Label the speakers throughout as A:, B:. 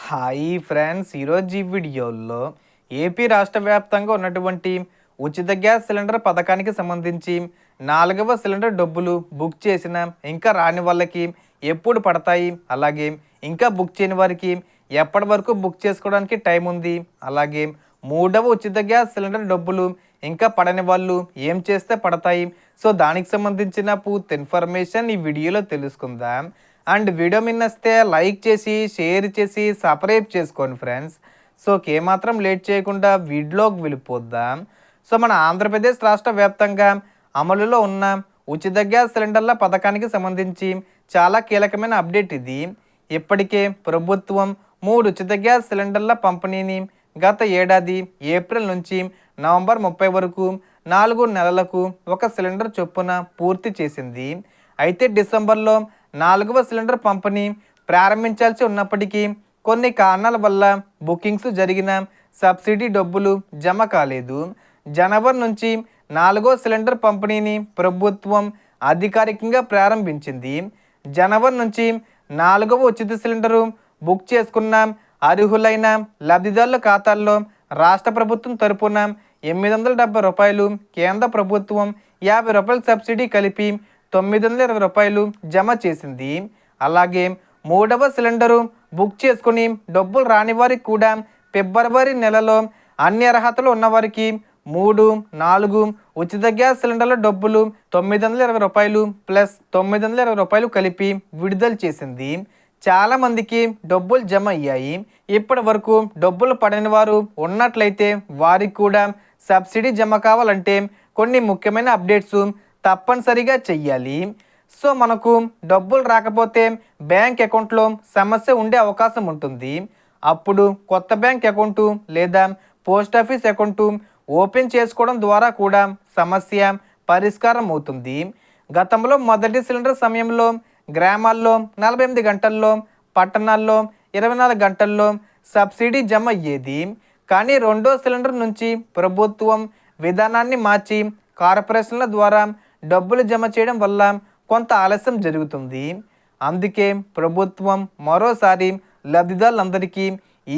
A: Hi friends, ఈరోజు ఈ వీడియోలో ఏపీ రాష్ట్ర వ్యాప్తంగా ఉన్నటువంటి ఉచిత గ్యాస్ సిలిండర్ పథకానికి సంబంధించి 4వ సిలిండర్ డబ్బులు బుక్ చేసిన ఇంకా రాని వాళ్ళకి ఎప్పుడు పడతాయి, అలాగే ఇంకా బుక్ చేయని వారికి ఎప్పటి వరకు బుక్ చేసుకోవడానికి టైం ఉంది, అలాగే 3వ ఉచిత గ్యాస్ సిలిండర్ డబ్బులు ఇంకా పడని వాళ్ళు ఏం చేస్తే పడతాయి. సో దానికి సంబంధించిన పూర్తి ఇన్ఫర్మేషన్ ఈ వీడియోలో తెలుసుకుందాం. అండ్ వీడియో మిన్నస్తే లైక్ చేసి షేర్ చేసి సబ్స్క్రైబ్ చేసుకోండి ఫ్రెండ్స్. సో ఏమాత్రం లేట్ చేయకుండా వీడియోకి వెళ్ళిపోద్దాం. సో మన ఆంధ్రప్రదేశ్ రాష్ట్ర వ్యాప్తంగా అమలులో ఉన్న ఉచిత గ్యాస్ సిలిండర్ల పథకానికి సంబంధించి చాలా కీలకమైన అప్డేట్ ఇది. ఇప్పటికే ప్రభుత్వం 3 ఉచిత గ్యాస్ సిలిండర్ల పంపిణీని గత ఏడాది ఏప్రిల్ నుంచి నవంబర్ 30 వరకు 4 నెలలకు ఒక సిలిండర్ చొప్పున పూర్తి చేసింది. అయితే డిసెంబర్లో 4వ సిలిండర్ పంపిణీ ప్రారంభించాల్సి ఉన్నప్పటికీ కొన్ని కారణాల వల్ల బుకింగ్స్ జరిగిన సబ్సిడీ డబ్బులు జమ కాలేదు. జనవరి నుంచి 4వ సిలిండర్ పంపిణీని ప్రభుత్వం అధికారికంగా ప్రారంభించింది. జనవరి నుంచి 4వ ఉచిత సిలిండరు బుక్ చేసుకున్న అర్హులైన లబ్ధిదారుల ఖాతాల్లో రాష్ట్ర ప్రభుత్వం తరపున 870 రూపాయలు, కేంద్ర ప్రభుత్వం 50 రూపాయల సబ్సిడీ కలిపి 920 రూపాయలు జమ చేసింది. అలాగే 3వ సిలిండరు బుక్ చేసుకుని డబ్బులు రాని వారికి కూడా ఫిబ్రవరి నెలలో అన్ని అర్హతలు ఉన్నవారికి 3, 4 ఉచిత గ్యాస్ సిలిండర్ల డబ్బులు 920 రూపాయలు ప్లస్ 920 రూపాయలు కలిపి విడుదల చేసింది. చాలామందికి డబ్బులు జమ అయ్యాయి. ఇప్పటి వరకు డబ్బులు పడని వారు ఉన్నట్లయితే వారికి కూడా సబ్సిడీ జమ కావాలంటే కొన్ని ముఖ్యమైన అప్డేట్స్ తప్పనిసరిగా చెయ్యాలి. సో మనకు డబ్బులు రాకపోతే బ్యాంక్ అకౌంట్లో సమస్య ఉండే అవకాశం ఉంటుంది. అప్పుడు కొత్త బ్యాంక్ అకౌంటు లేదా పోస్ట్ ఆఫీస్ అకౌంటు ఓపెన్ చేసుకోవడం ద్వారా కూడా సమస్య పరిష్కారం అవుతుంది. గతంలో మొదటి సిలిండర్ సమయంలో గ్రామాల్లో 48 గంటల్లో, పట్టణాల్లో 24 గంటల్లో సబ్సిడీ జమ అయ్యేది. కానీ 2వ సిలిండర్ నుంచి ప్రభుత్వం విధానాన్ని మార్చి కార్పొరేషన్ల ద్వారా డబ్బులు జమ చేయడం వల్ల కొంత ఆలస్యం జరుగుతుంది. అందుకే ప్రభుత్వం మరోసారి లబ్ధిదారులందరికీ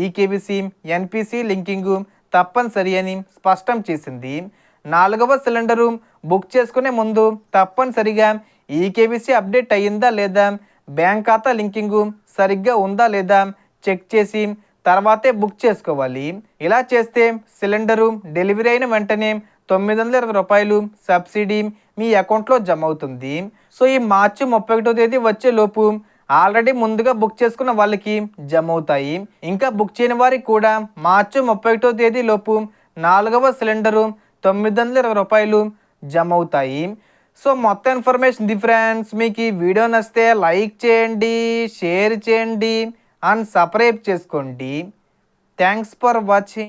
A: ఈకేవీసీ, ఎన్పిసి లింకింగ్ తప్పనిసరి అని స్పష్టం చేసింది. 4వ సిలిండరు బుక్ చేసుకునే ముందు తప్పనిసరిగా ఈకేవీసీ అప్డేట్ అయ్యిందా లేదా, బ్యాంక్ ఖాతా లింకింగ్ సరిగ్గా ఉందా లేదా చెక్ చేసి తర్వాతే బుక్ చేసుకోవాలి. ఇలా చేస్తే సిలిండరు డెలివరీ అయిన వెంటనే 920 రూపాయలు సబ్సిడీ మీ అకౌంట్లో జమ అవుతుంది. సో ఈ మార్చి 31వ తేదీ వచ్చే లోపు ఆల్రెడీ ముందుగా బుక్ చేసుకున్న వాళ్ళకి జమ అవుతాయి. ఇంకా బుక్ చేయని వారికి కూడా మార్చి 31వ తేదీ లోపు 4వ సిలిండరు 920 రూపాయలు జమ అవుతాయి. సో మొత్తం ఇన్ఫర్మేషన్ ది ఫ్రెండ్స్. మీకు ఈ వీడియో నచ్చితే లైక్ చేయండి, షేర్ చేయండి అండ్ సబ్స్క్రైబ్ చేసుకోండి. Thanks for watching.